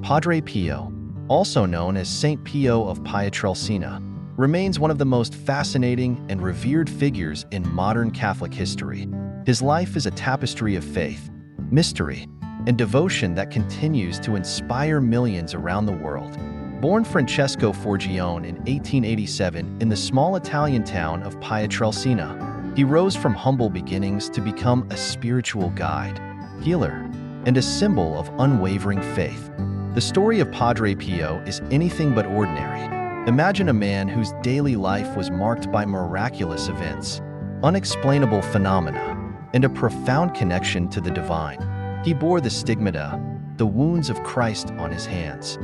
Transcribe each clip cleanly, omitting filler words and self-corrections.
Padre Pio, also known as Saint Pio of Pietrelcina, remains one of the most fascinating and revered figures in modern Catholic history. His life is a tapestry of faith, mystery, and devotion that continues to inspire millions around the world. Born Francesco Forgione in 1887 in the small Italian town of Pietrelcina, he rose from humble beginnings to become a spiritual guide, healer, and a symbol of unwavering faith. The story of Padre Pio is anything but ordinary. Imagine a man whose daily life was marked by miraculous events, unexplainable phenomena, and a profound connection to the divine. He bore the stigmata, the wounds of Christ on his hands,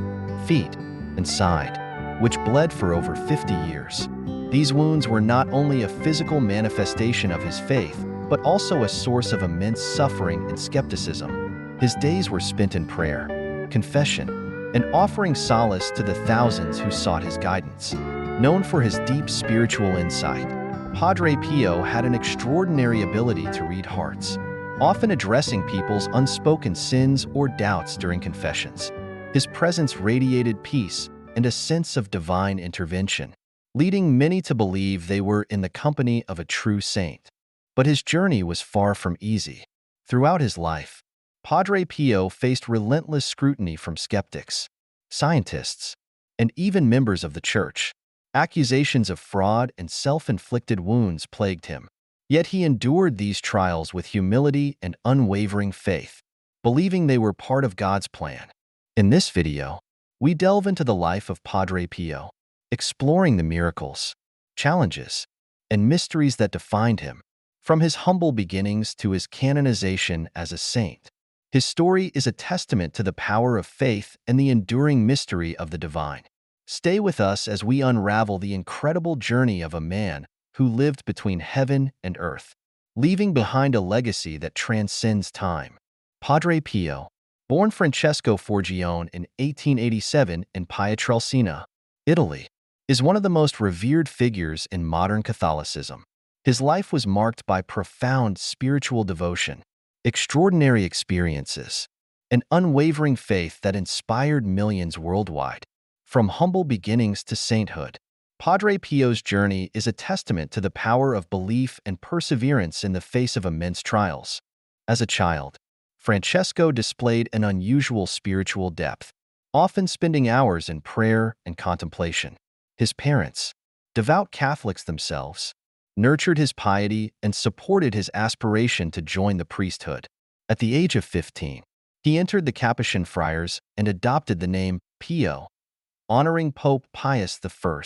feet, and side, which bled for over 50 years. These wounds were not only a physical manifestation of his faith, but also a source of immense suffering and skepticism. His days were spent in prayer, confession, and offering solace to the thousands who sought his guidance. Known for his deep spiritual insight, Padre Pio had an extraordinary ability to read hearts, often addressing people's unspoken sins or doubts during confessions. His presence radiated peace and a sense of divine intervention, leading many to believe they were in the company of a true saint. But his journey was far from easy. Throughout his life, Padre Pio faced relentless scrutiny from skeptics, scientists, and even members of the Church. Accusations of fraud and self-inflicted wounds plagued him. Yet he endured these trials with humility and unwavering faith, believing they were part of God's plan. In this video, we delve into the life of Padre Pio, exploring the miracles, challenges, and mysteries that defined him, from his humble beginnings to his canonization as a saint. His story is a testament to the power of faith and the enduring mystery of the divine. Stay with us as we unravel the incredible journey of a man who lived between heaven and earth, leaving behind a legacy that transcends time. Padre Pio, born Francesco Forgione in 1887 in Pietrelcina, Italy, is one of the most revered figures in modern Catholicism. His life was marked by profound spiritual devotion, extraordinary experiences, and unwavering faith that inspired millions worldwide. From humble beginnings to sainthood, Padre Pio's journey is a testament to the power of belief and perseverance in the face of immense trials. As a child, Francesco displayed an unusual spiritual depth, often spending hours in prayer and contemplation. His parents, devout Catholics themselves, nurtured his piety and supported his aspiration to join the priesthood. At the age of 15, he entered the Capuchin friars and adopted the name Pio, honoring Pope Pius I.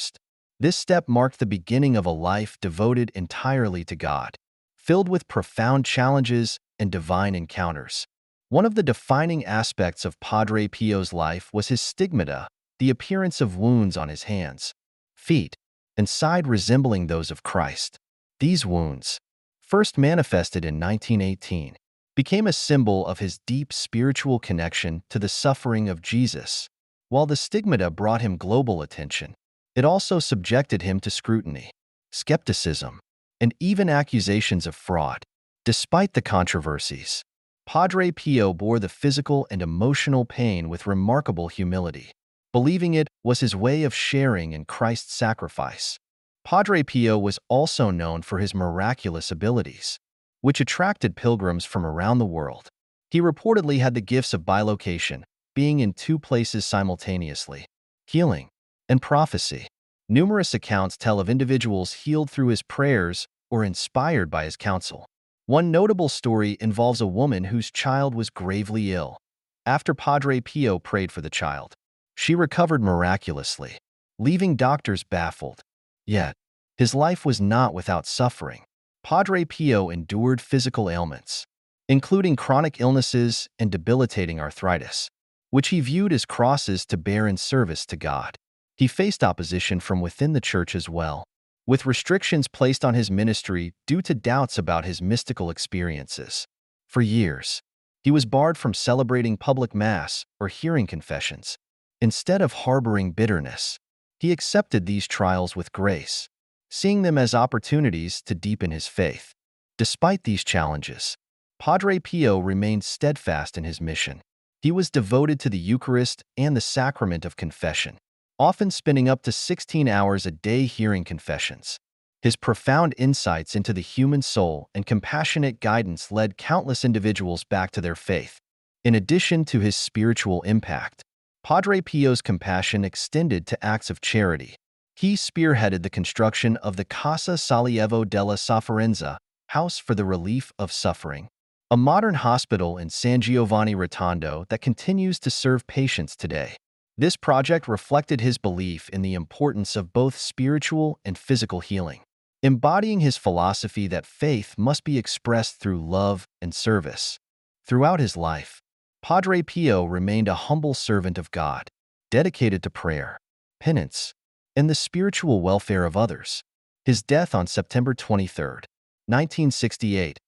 This step marked the beginning of a life devoted entirely to God, filled with profound challenges and divine encounters. One of the defining aspects of Padre Pio's life was his stigmata, the appearance of wounds on his hands, feet, and side resembling those of Christ. These wounds, first manifested in 1918, became a symbol of his deep spiritual connection to the suffering of Jesus. While the stigmata brought him global attention, it also subjected him to scrutiny, skepticism, and even accusations of fraud. Despite the controversies, Padre Pio bore the physical and emotional pain with remarkable humility, believing it was his way of sharing in Christ's sacrifice. Padre Pio was also known for his miraculous abilities, which attracted pilgrims from around the world. He reportedly had the gifts of bilocation, being in two places simultaneously, healing, and prophecy. Numerous accounts tell of individuals healed through his prayers or inspired by his counsel. One notable story involves a woman whose child was gravely ill. After Padre Pio prayed for the child, she recovered miraculously, leaving doctors baffled. Yet, his life was not without suffering. Padre Pio endured physical ailments, including chronic illnesses and debilitating arthritis, which he viewed as crosses to bear in service to God. He faced opposition from within the Church as well, with restrictions placed on his ministry due to doubts about his mystical experiences. For years, he was barred from celebrating public Mass or hearing confessions. Instead of harboring bitterness, he accepted these trials with grace, seeing them as opportunities to deepen his faith. Despite these challenges, Padre Pio remained steadfast in his mission. He was devoted to the Eucharist and the sacrament of confession, often spending up to 16 hours a day hearing confessions. His profound insights into the human soul and compassionate guidance led countless individuals back to their faith. In addition to his spiritual impact, Padre Pio's compassion extended to acts of charity. He spearheaded the construction of the Casa Sollievo della Sofferenza, House for the Relief of Suffering, a modern hospital in San Giovanni Rotondo that continues to serve patients today. This project reflected his belief in the importance of both spiritual and physical healing, embodying his philosophy that faith must be expressed through love and service. Throughout his life, Padre Pio remained a humble servant of God, dedicated to prayer, penance, and the spiritual welfare of others. His death on September 23, 1968,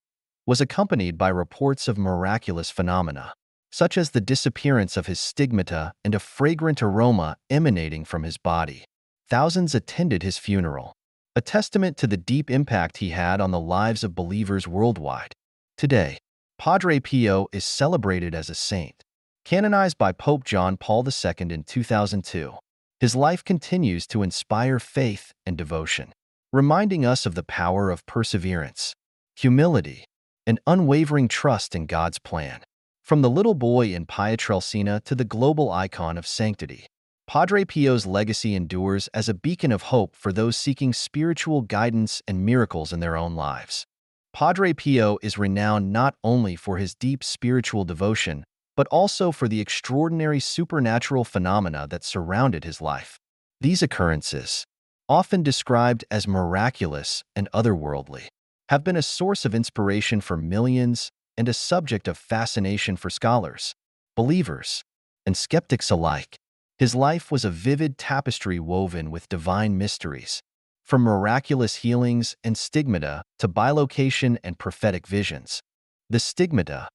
was accompanied by reports of miraculous phenomena, such as the disappearance of his stigmata and a fragrant aroma emanating from his body. Thousands attended his funeral, a testament to the deep impact he had on the lives of believers worldwide. Today, Padre Pio is celebrated as a saint, canonized by Pope John Paul II in 2002. His life continues to inspire faith and devotion, reminding us of the power of perseverance, humility, and unwavering trust in God's plan. From the little boy in Pietrelcina to the global icon of sanctity, Padre Pio's legacy endures as a beacon of hope for those seeking spiritual guidance and miracles in their own lives. Padre Pio is renowned not only for his deep spiritual devotion, but also for the extraordinary supernatural phenomena that surrounded his life. These occurrences, often described as miraculous and otherworldly, have been a source of inspiration for millions and a subject of fascination for scholars, believers, and skeptics alike. His life was a vivid tapestry woven with divine mysteries, from miraculous healings and stigmata to bilocation and prophetic visions. The stigmata,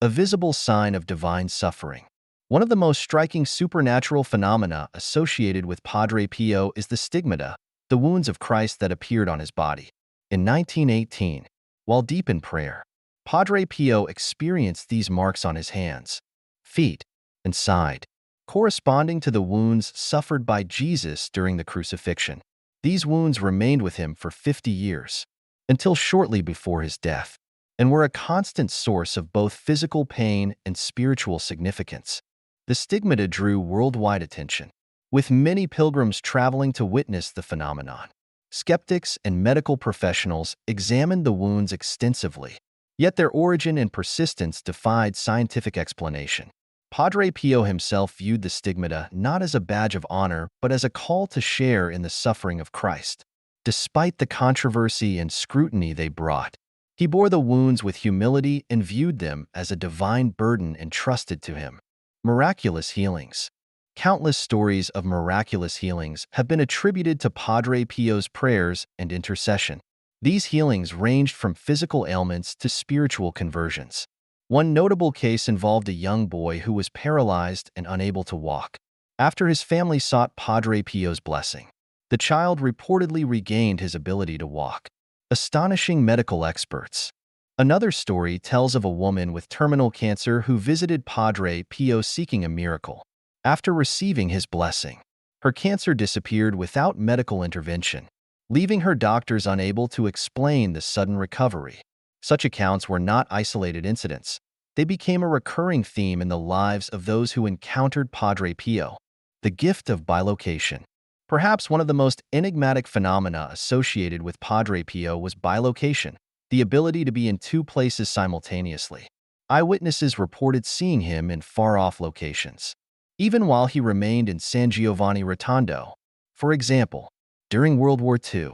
a visible sign of divine suffering. One of the most striking supernatural phenomena associated with Padre Pio is the stigmata, the wounds of Christ that appeared on his body. In 1918, while deep in prayer, Padre Pio experienced these marks on his hands, feet, and side, corresponding to the wounds suffered by Jesus during the crucifixion. These wounds remained with him for 50 years, until shortly before his death, and were a constant source of both physical pain and spiritual significance. The stigmata drew worldwide attention, with many pilgrims traveling to witness the phenomenon. Skeptics and medical professionals examined the wounds extensively, yet their origin and persistence defied scientific explanation. Padre Pio himself viewed the stigmata not as a badge of honor, but as a call to share in the suffering of Christ. Despite the controversy and scrutiny they brought, he bore the wounds with humility and viewed them as a divine burden entrusted to him. Miraculous healings. Countless stories of miraculous healings have been attributed to Padre Pio's prayers and intercession. These healings ranged from physical ailments to spiritual conversions. One notable case involved a young boy who was paralyzed and unable to walk. After his family sought Padre Pio's blessing, the child reportedly regained his ability to walk. Astonishing medical experts. Another story tells of a woman with terminal cancer who visited Padre Pio seeking a miracle. After receiving his blessing, her cancer disappeared without medical intervention, leaving her doctors unable to explain the sudden recovery. Such accounts were not isolated incidents. They became a recurring theme in the lives of those who encountered Padre Pio. The gift of bilocation. Perhaps one of the most enigmatic phenomena associated with Padre Pio was bilocation, the ability to be in two places simultaneously. Eyewitnesses reported seeing him in far-off locations, even while he remained in San Giovanni Rotondo. For example, during World War II,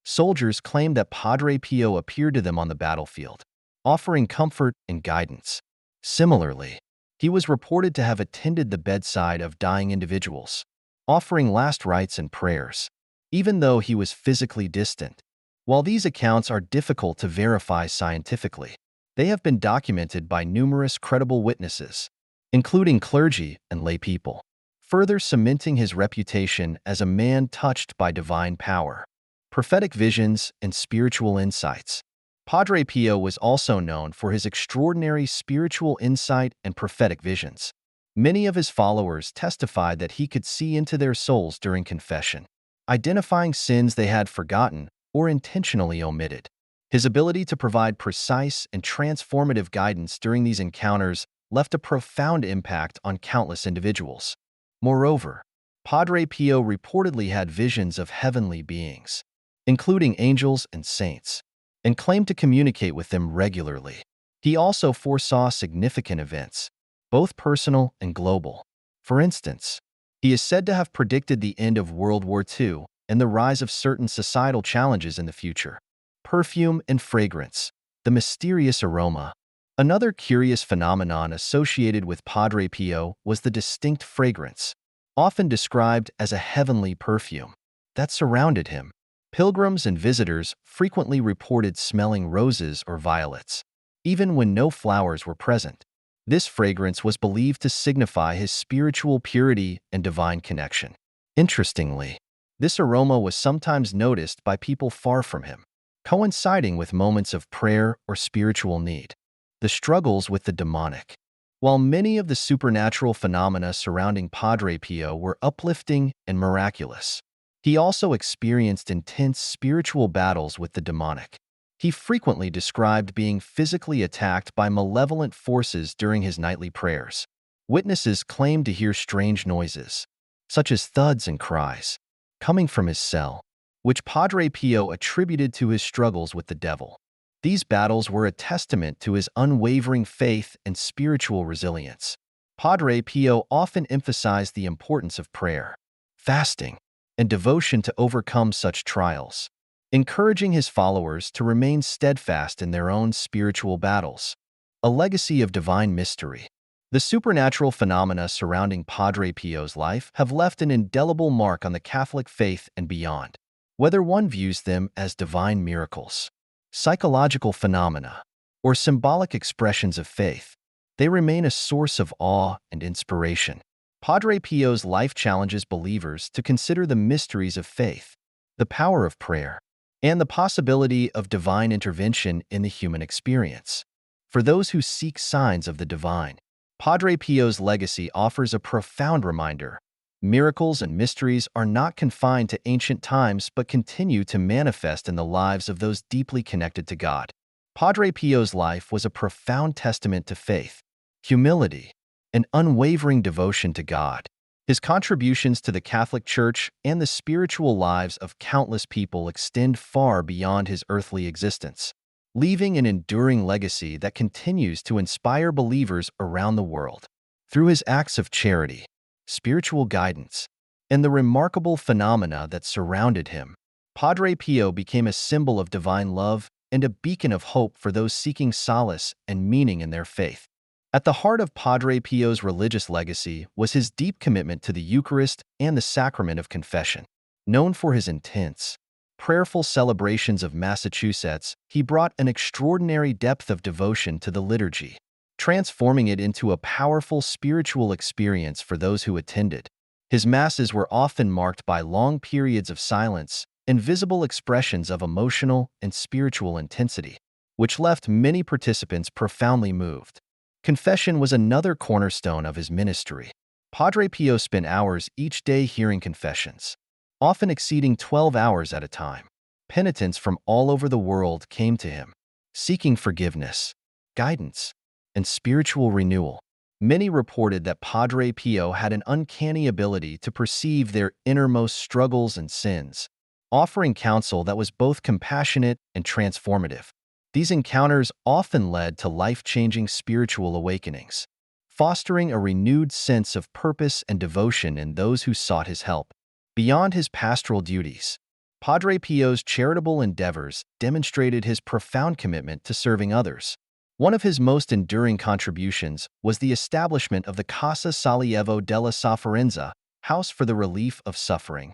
soldiers claimed that Padre Pio appeared to them on the battlefield, offering comfort and guidance. Similarly, he was reported to have attended the bedside of dying individuals, offering last rites and prayers, even though he was physically distant. While these accounts are difficult to verify scientifically, they have been documented by numerous credible witnesses, including clergy and lay people, further cementing his reputation as a man touched by divine power, prophetic visions, and spiritual insights. Padre Pio was also known for his extraordinary spiritual insight and prophetic visions. Many of his followers testified that he could see into their souls during confession, identifying sins they had forgotten or intentionally omitted. His ability to provide precise and transformative guidance during these encounters left a profound impact on countless individuals. Moreover, Padre Pio reportedly had visions of heavenly beings, including angels and saints, and claimed to communicate with them regularly. He also foresaw significant events, both personal and global. For instance, he is said to have predicted the end of World War II and the rise of certain societal challenges in the future. Perfume and fragrance, the mysterious aroma. Another curious phenomenon associated with Padre Pio was the distinct fragrance, often described as a heavenly perfume, that surrounded him. Pilgrims and visitors frequently reported smelling roses or violets, even when no flowers were present. This fragrance was believed to signify his spiritual purity and divine connection. Interestingly, this aroma was sometimes noticed by people far from him, coinciding with moments of prayer or spiritual need. The struggles with the demonic. While many of the supernatural phenomena surrounding Padre Pio were uplifting and miraculous, he also experienced intense spiritual battles with the demonic. He frequently described being physically attacked by malevolent forces during his nightly prayers. Witnesses claimed to hear strange noises, such as thuds and cries, coming from his cell, which Padre Pio attributed to his struggles with the devil. These battles were a testament to his unwavering faith and spiritual resilience. Padre Pio often emphasized the importance of prayer, fasting, and devotion to overcome such trials, encouraging his followers to remain steadfast in their own spiritual battles. A legacy of divine mystery. The supernatural phenomena surrounding Padre Pio's life have left an indelible mark on the Catholic faith and beyond. Whether one views them as divine miracles, psychological phenomena, or symbolic expressions of faith, they remain a source of awe and inspiration. Padre Pio's life challenges believers to consider the mysteries of faith, the power of prayer, and the possibility of divine intervention in the human experience. For those who seek signs of the divine, Padre Pio's legacy offers a profound reminder. Miracles and mysteries are not confined to ancient times but continue to manifest in the lives of those deeply connected to God. Padre Pio's life was a profound testament to faith, humility, and unwavering devotion to God. His contributions to the Catholic Church and the spiritual lives of countless people extend far beyond his earthly existence, leaving an enduring legacy that continues to inspire believers around the world. Through his acts of charity, spiritual guidance, and the remarkable phenomena that surrounded him, Padre Pio became a symbol of divine love and a beacon of hope for those seeking solace and meaning in their faith. At the heart of Padre Pio's religious legacy was his deep commitment to the Eucharist and the sacrament of confession. Known for his intense, prayerful celebrations of Massachusetts, he brought an extraordinary depth of devotion to the liturgy, transforming it into a powerful spiritual experience for those who attended. His masses were often marked by long periods of silence and visible expressions of emotional and spiritual intensity, which left many participants profoundly moved. Confession was another cornerstone of his ministry. Padre Pio spent hours each day hearing confessions, often exceeding 12 hours at a time. Penitents from all over the world came to him, seeking forgiveness, guidance, and spiritual renewal. Many reported that Padre Pio had an uncanny ability to perceive their innermost struggles and sins, offering counsel that was both compassionate and transformative. These encounters often led to life-changing spiritual awakenings, fostering a renewed sense of purpose and devotion in those who sought his help. Beyond his pastoral duties, Padre Pio's charitable endeavors demonstrated his profound commitment to serving others. One of his most enduring contributions was the establishment of the Casa Sollievo della Sofferenza, House for the Relief of Suffering,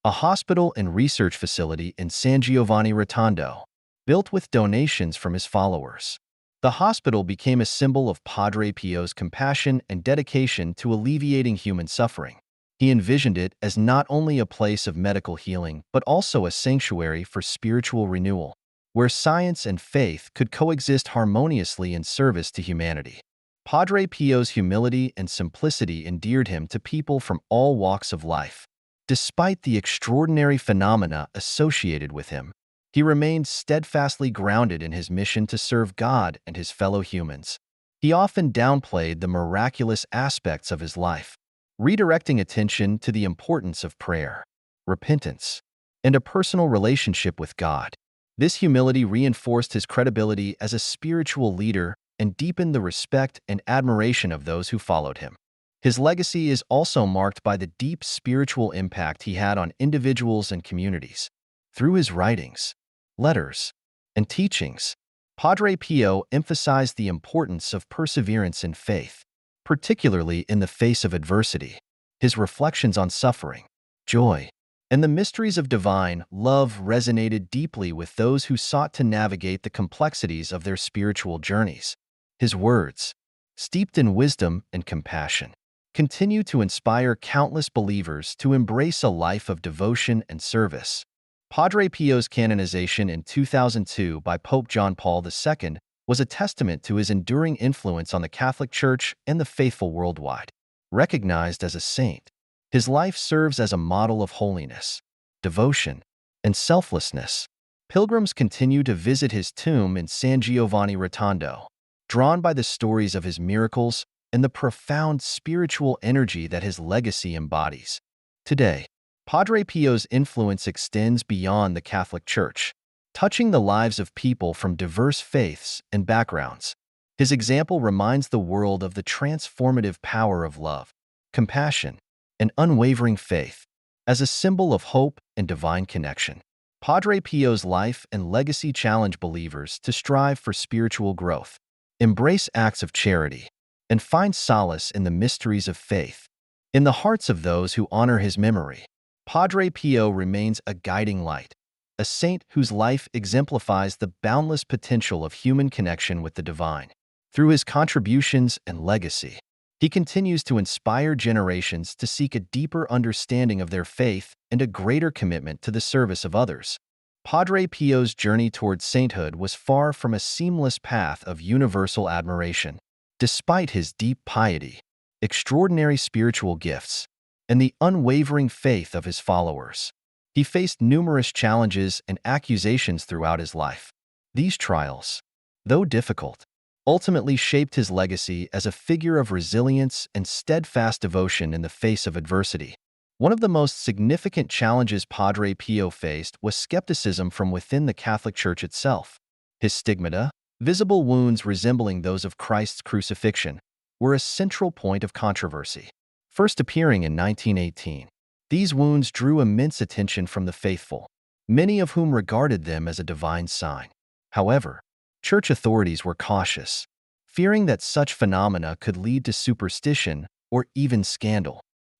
a hospital and research facility in San Giovanni Rotondo, built with donations from his followers. The hospital became a symbol of Padre Pio's compassion and dedication to alleviating human suffering. He envisioned it as not only a place of medical healing but also a sanctuary for spiritual renewal, where science and faith could coexist harmoniously in service to humanity. Padre Pio's humility and simplicity endeared him to people from all walks of life. Despite the extraordinary phenomena associated with him, he remained steadfastly grounded in his mission to serve God and his fellow humans. He often downplayed the miraculous aspects of his life, redirecting attention to the importance of prayer, repentance, and a personal relationship with God. This humility reinforced his credibility as a spiritual leader and deepened the respect and admiration of those who followed him. His legacy is also marked by the deep spiritual impact he had on individuals and communities. Through his writings, letters, and teachings, Padre Pio emphasized the importance of perseverance in faith, particularly in the face of adversity. His reflections on suffering, joy, and the mysteries of divine love resonated deeply with those who sought to navigate the complexities of their spiritual journeys. His words, steeped in wisdom and compassion, continue to inspire countless believers to embrace a life of devotion and service. Padre Pio's canonization in 2002 by Pope John Paul II was a testament to his enduring influence on the Catholic Church and the faithful worldwide. Recognized as a saint, his life serves as a model of holiness, devotion, and selflessness. Pilgrims continue to visit his tomb in San Giovanni Rotondo, drawn by the stories of his miracles and the profound spiritual energy that his legacy embodies. Today, Padre Pio's influence extends beyond the Catholic Church, touching the lives of people from diverse faiths and backgrounds. His example reminds the world of the transformative power of love, compassion, and unwavering faith. As a symbol of hope and divine connection, Padre Pio's life and legacy challenge believers to strive for spiritual growth, embrace acts of charity, and find solace in the mysteries of faith. In the hearts of those who honor his memory, Padre Pio remains a guiding light, a saint whose life exemplifies the boundless potential of human connection with the divine. Through his contributions and legacy, he continues to inspire generations to seek a deeper understanding of their faith and a greater commitment to the service of others. Padre Pio's journey towards sainthood was far from a seamless path of universal admiration. Despite his deep piety, extraordinary spiritual gifts, and the unwavering faith of his followers, he faced numerous challenges and accusations throughout his life. These trials, though difficult, ultimately shaped his legacy as a figure of resilience and steadfast devotion in the face of adversity. One of the most significant challenges Padre Pio faced was skepticism from within the Catholic Church itself. His stigmata, visible wounds resembling those of Christ's crucifixion, were a central point of controversy. First appearing in 1918, these wounds drew immense attention from the faithful, many of whom regarded them as a divine sign. However, church authorities were cautious, fearing that such phenomena could lead to superstition or even scandal.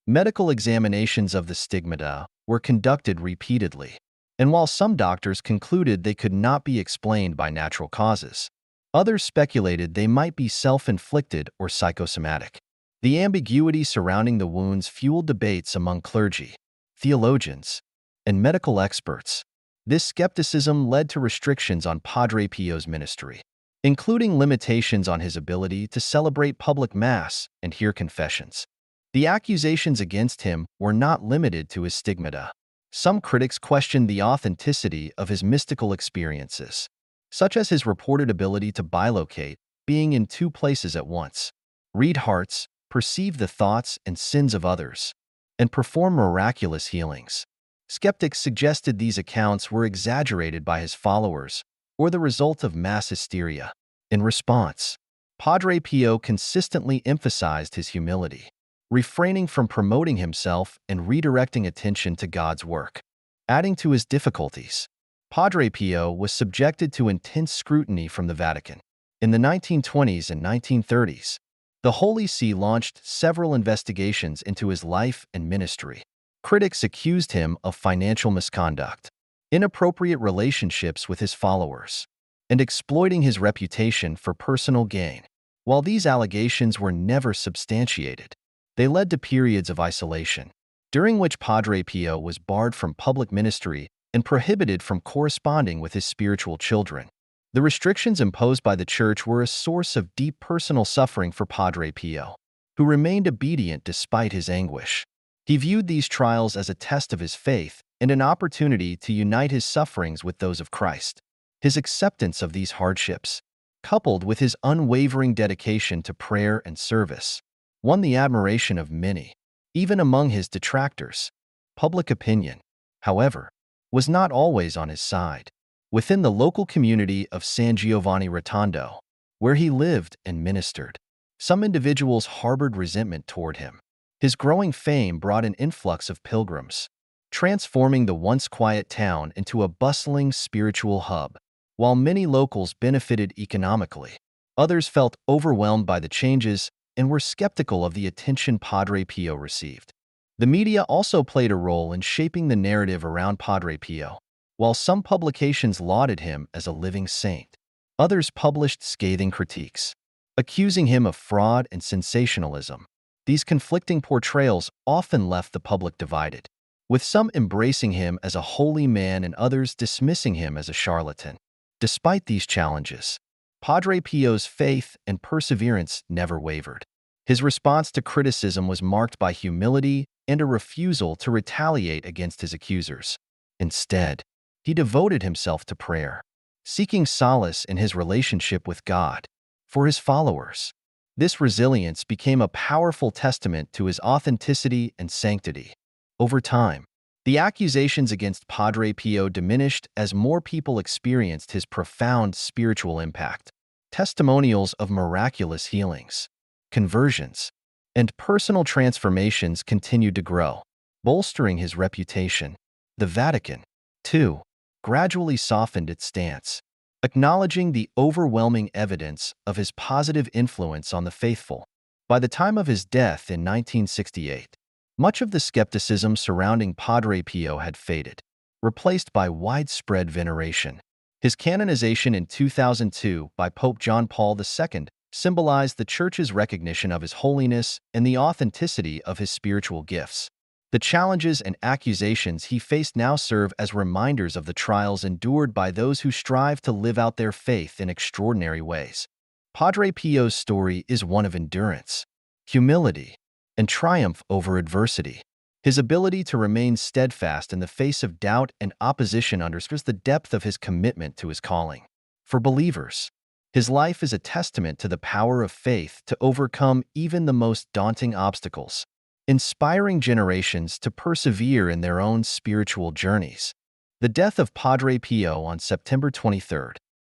Medical examinations of the stigmata were conducted repeatedly, and while some doctors concluded they could not be explained by natural causes, others speculated they might be self-inflicted or psychosomatic. The ambiguity surrounding the wounds fueled debates among clergy, theologians, and medical experts. This skepticism led to restrictions on Padre Pio's ministry, including limitations on his ability to celebrate public Mass and hear confessions. The accusations against him were not limited to his stigmata. Some critics questioned the authenticity of his mystical experiences, such as his reported ability to bilocate, being in two places at once, read hearts, perceive the thoughts and sins of others, and perform miraculous healings. Skeptics suggested these accounts were exaggerated by his followers or the result of mass hysteria. In response, Padre Pio consistently emphasized his humility, refraining from promoting himself and redirecting attention to God's work. Adding to his difficulties, Padre Pio was subjected to intense scrutiny from the Vatican. In the 1920s and 1930s, the Holy See launched several investigations into his life and ministry. Critics accused him of financial misconduct, inappropriate relationships with his followers, and exploiting his reputation for personal gain. While these allegations were never substantiated, they led to periods of isolation, during which Padre Pio was barred from public ministry and prohibited from corresponding with his spiritual children. The restrictions imposed by the Church were a source of deep personal suffering for Padre Pio, who remained obedient despite his anguish. He viewed these trials as a test of his faith and an opportunity to unite his sufferings with those of Christ. His acceptance of these hardships, coupled with his unwavering dedication to prayer and service, won the admiration of many, even among his detractors. Public opinion, however, was not always on his side. Within the local community of San Giovanni Rotondo, where he lived and ministered, some individuals harbored resentment toward him. His growing fame brought an influx of pilgrims, transforming the once quiet town into a bustling spiritual hub. While many locals benefited economically, others felt overwhelmed by the changes and were skeptical of the attention Padre Pio received. The media also played a role in shaping the narrative around Padre Pio. While some publications lauded him as a living saint, others published scathing critiques, accusing him of fraud and sensationalism. These conflicting portrayals often left the public divided, with some embracing him as a holy man and others dismissing him as a charlatan. Despite these challenges, Padre Pio's faith and perseverance never wavered. His response to criticism was marked by humility and a refusal to retaliate against his accusers. Instead, he devoted himself to prayer, seeking solace in his relationship with God. For his followers, this resilience became a powerful testament to his authenticity and sanctity. Over time, the accusations against Padre Pio diminished as more people experienced his profound spiritual impact. Testimonials of miraculous healings, conversions, and personal transformations continued to grow, bolstering his reputation. The Vatican, too, gradually softened its stance, acknowledging the overwhelming evidence of his positive influence on the faithful. By the time of his death in 1968, much of the skepticism surrounding Padre Pio had faded, replaced by widespread veneration. His canonization in 2002 by Pope John Paul II symbolized the Church's recognition of his holiness and the authenticity of his spiritual gifts. The challenges and accusations he faced now serve as reminders of the trials endured by those who strive to live out their faith in extraordinary ways. Padre Pio's story is one of endurance, humility, and triumph over adversity. His ability to remain steadfast in the face of doubt and opposition underscores the depth of his commitment to his calling. For believers, his life is a testament to the power of faith to overcome even the most daunting obstacles, inspiring generations to persevere in their own spiritual journeys. The death of Padre Pio on September 23,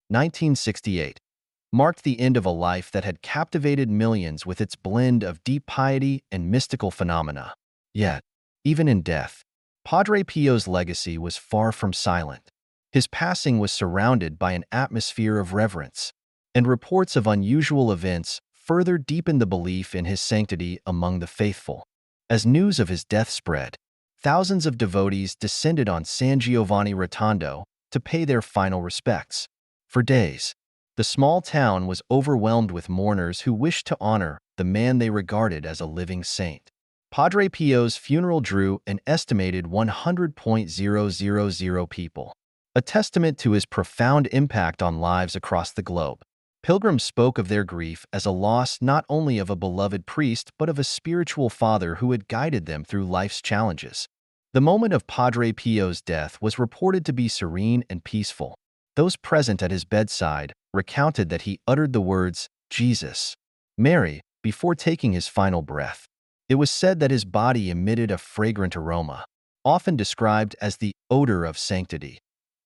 1968, marked the end of a life that had captivated millions with its blend of deep piety and mystical phenomena. Yet, even in death, Padre Pio's legacy was far from silent. His passing was surrounded by an atmosphere of reverence, and reports of unusual events further deepened the belief in his sanctity among the faithful. As news of his death spread, thousands of devotees descended on San Giovanni Rotondo to pay their final respects. For days, the small town was overwhelmed with mourners who wished to honor the man they regarded as a living saint. Padre Pio's funeral drew an estimated 100,000 people, a testament to his profound impact on lives across the globe. Pilgrims spoke of their grief as a loss not only of a beloved priest but of a spiritual father who had guided them through life's challenges. The moment of Padre Pio's death was reported to be serene and peaceful. Those present at his bedside recounted that he uttered the words, "Jesus, Mary," before taking his final breath. It was said that his body emitted a fragrant aroma, often described as the odor of sanctity,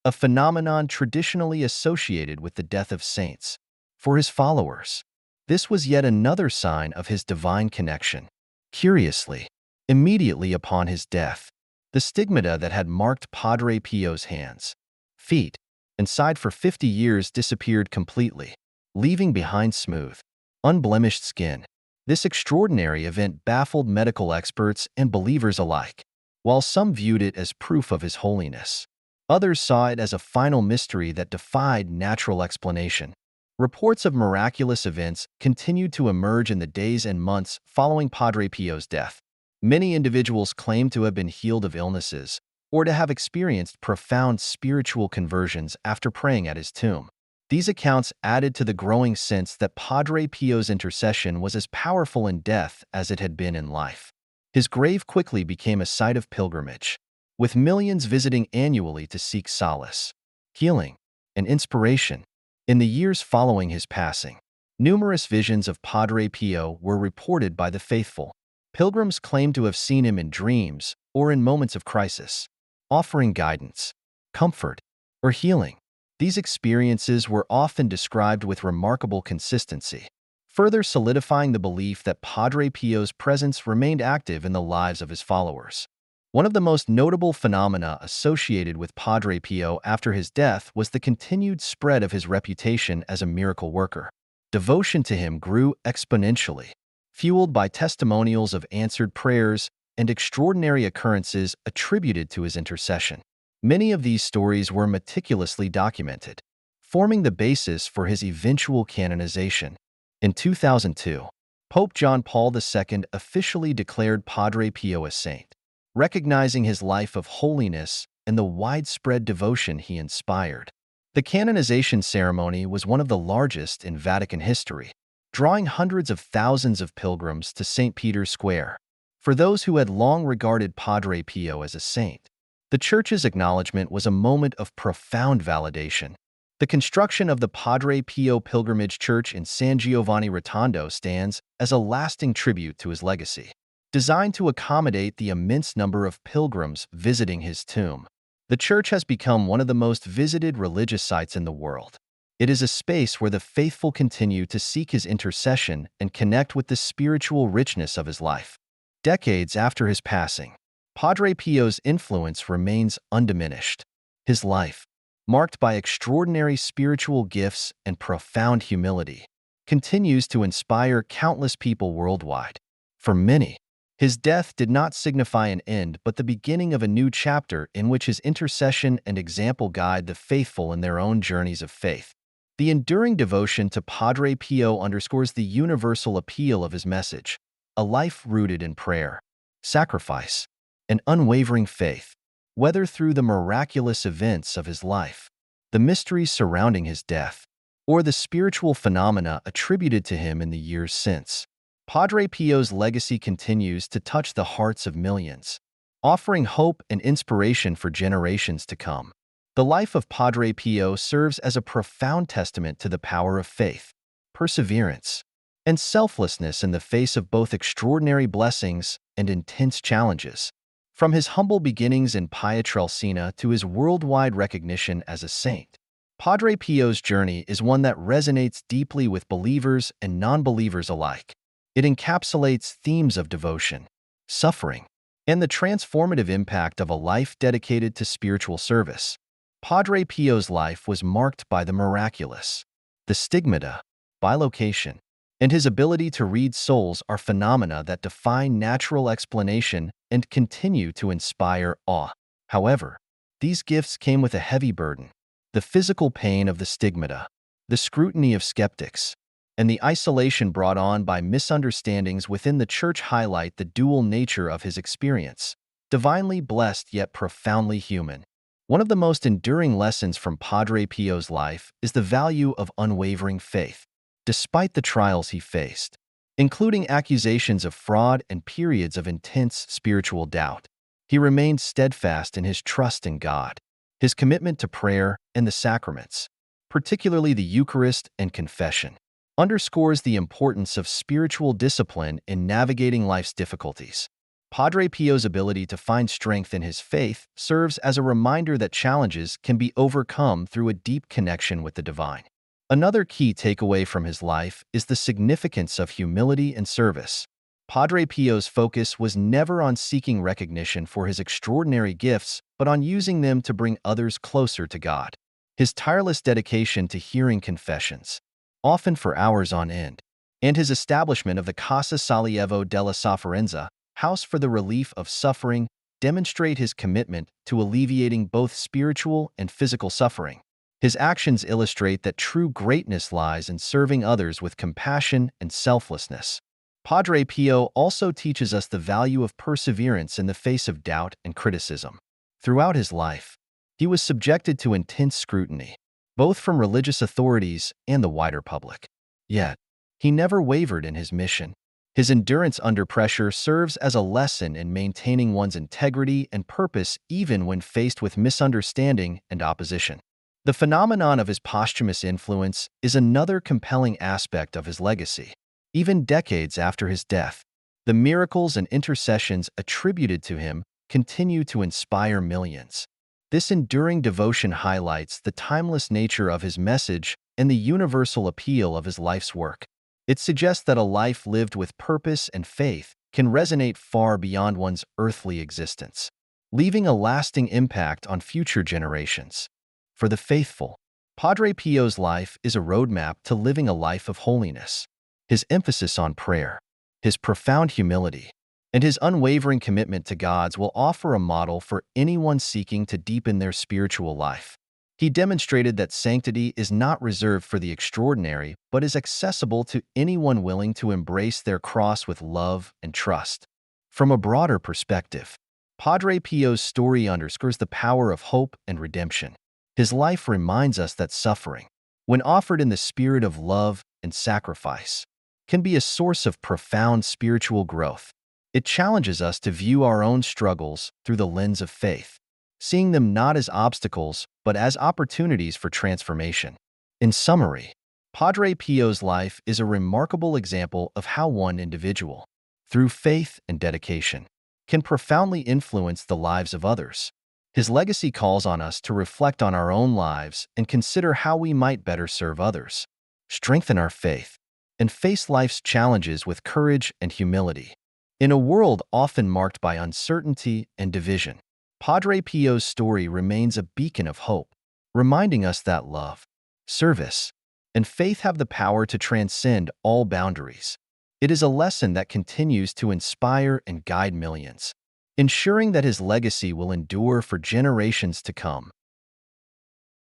a phenomenon traditionally associated with the death of saints. For his followers, this was yet another sign of his divine connection. Curiously, immediately upon his death, the stigmata that had marked Padre Pio's hands, feet, and side for 50 years disappeared completely, leaving behind smooth, unblemished skin. This extraordinary event baffled medical experts and believers alike. While some viewed it as proof of his holiness, others saw it as a final mystery that defied natural explanation. Reports of miraculous events continued to emerge in the days and months following Padre Pio's death. Many individuals claimed to have been healed of illnesses or to have experienced profound spiritual conversions after praying at his tomb. These accounts added to the growing sense that Padre Pio's intercession was as powerful in death as it had been in life. His grave quickly became a site of pilgrimage, with millions visiting annually to seek solace, healing, and inspiration. In the years following his passing, numerous visions of Padre Pio were reported by the faithful. Pilgrims claimed to have seen him in dreams or in moments of crisis, offering guidance, comfort, or healing. These experiences were often described with remarkable consistency, further solidifying the belief that Padre Pio's presence remained active in the lives of his followers. One of the most notable phenomena associated with Padre Pio after his death was the continued spread of his reputation as a miracle worker. Devotion to him grew exponentially, fueled by testimonials of answered prayers and extraordinary occurrences attributed to his intercession. Many of these stories were meticulously documented, forming the basis for his eventual canonization. In 2002, Pope John Paul II officially declared Padre Pio a saint, recognizing his life of holiness and the widespread devotion he inspired. The canonization ceremony was one of the largest in Vatican history, drawing hundreds of thousands of pilgrims to St. Peter's Square. For those who had long regarded Padre Pio as a saint, the Church's acknowledgement was a moment of profound validation. The construction of the Padre Pio Pilgrimage Church in San Giovanni Rotondo stands as a lasting tribute to his legacy. Designed to accommodate the immense number of pilgrims visiting his tomb, the church has become one of the most visited religious sites in the world. It is a space where the faithful continue to seek his intercession and connect with the spiritual richness of his life. Decades after his passing, Padre Pio's influence remains undiminished. His life, marked by extraordinary spiritual gifts and profound humility, continues to inspire countless people worldwide. For many, his death did not signify an end but the beginning of a new chapter in which his intercession and example guide the faithful in their own journeys of faith. The enduring devotion to Padre Pio underscores the universal appeal of his message, a life rooted in prayer, sacrifice, and unwavering faith. Whether through the miraculous events of his life, the mysteries surrounding his death, or the spiritual phenomena attributed to him in the years since, Padre Pio's legacy continues to touch the hearts of millions, offering hope and inspiration for generations to come. The life of Padre Pio serves as a profound testament to the power of faith, perseverance, and selflessness in the face of both extraordinary blessings and intense challenges. From his humble beginnings in Pietrelcina to his worldwide recognition as a saint, Padre Pio's journey is one that resonates deeply with believers and non-believers alike. It encapsulates themes of devotion, suffering, and the transformative impact of a life dedicated to spiritual service. Padre Pio's life was marked by the miraculous, the stigmata, bilocation, and his ability to read souls are phenomena that defy natural explanation and continue to inspire awe. However, these gifts came with a heavy burden: the physical pain of the stigmata, the scrutiny of skeptics, and the isolation brought on by misunderstandings within the church highlight the dual nature of his experience, divinely blessed yet profoundly human. One of the most enduring lessons from Padre Pio's life is the value of unwavering faith. Despite the trials he faced, including accusations of fraud and periods of intense spiritual doubt, he remained steadfast in his trust in God. His commitment to prayer and the sacraments, particularly the Eucharist and confession, underscores the importance of spiritual discipline in navigating life's difficulties. Padre Pio's ability to find strength in his faith serves as a reminder that challenges can be overcome through a deep connection with the divine. Another key takeaway from his life is the significance of humility and service. Padre Pio's focus was never on seeking recognition for his extraordinary gifts, but on using them to bring others closer to God. His tireless dedication to hearing confessions, often for hours on end, and his establishment of the Casa Sollievo della Sofferenza, House for the Relief of Suffering, demonstrate his commitment to alleviating both spiritual and physical suffering. His actions illustrate that true greatness lies in serving others with compassion and selflessness. Padre Pio also teaches us the value of perseverance in the face of doubt and criticism. Throughout his life, he was subjected to intense scrutiny, both from religious authorities and the wider public. Yet, he never wavered in his mission. His endurance under pressure serves as a lesson in maintaining one's integrity and purpose even when faced with misunderstanding and opposition. The phenomenon of his posthumous influence is another compelling aspect of his legacy. Even decades after his death, the miracles and intercessions attributed to him continue to inspire millions. This enduring devotion highlights the timeless nature of his message and the universal appeal of his life's work. It suggests that a life lived with purpose and faith can resonate far beyond one's earthly existence, leaving a lasting impact on future generations. For the faithful, Padre Pio's life is a roadmap to living a life of holiness. His emphasis on prayer, his profound humility, and his unwavering commitment to God's will offer a model for anyone seeking to deepen their spiritual life. He demonstrated that sanctity is not reserved for the extraordinary, but is accessible to anyone willing to embrace their cross with love and trust. From a broader perspective, Padre Pio's story underscores the power of hope and redemption. His life reminds us that suffering, when offered in the spirit of love and sacrifice, can be a source of profound spiritual growth. It challenges us to view our own struggles through the lens of faith, seeing them not as obstacles, but as opportunities for transformation. In summary, Padre Pio's life is a remarkable example of how one individual, through faith and dedication, can profoundly influence the lives of others. His legacy calls on us to reflect on our own lives and consider how we might better serve others, strengthen our faith, and face life's challenges with courage and humility. In a world often marked by uncertainty and division, Padre Pio's story remains a beacon of hope, reminding us that love, service, and faith have the power to transcend all boundaries. It is a lesson that continues to inspire and guide millions, ensuring that his legacy will endure for generations to come.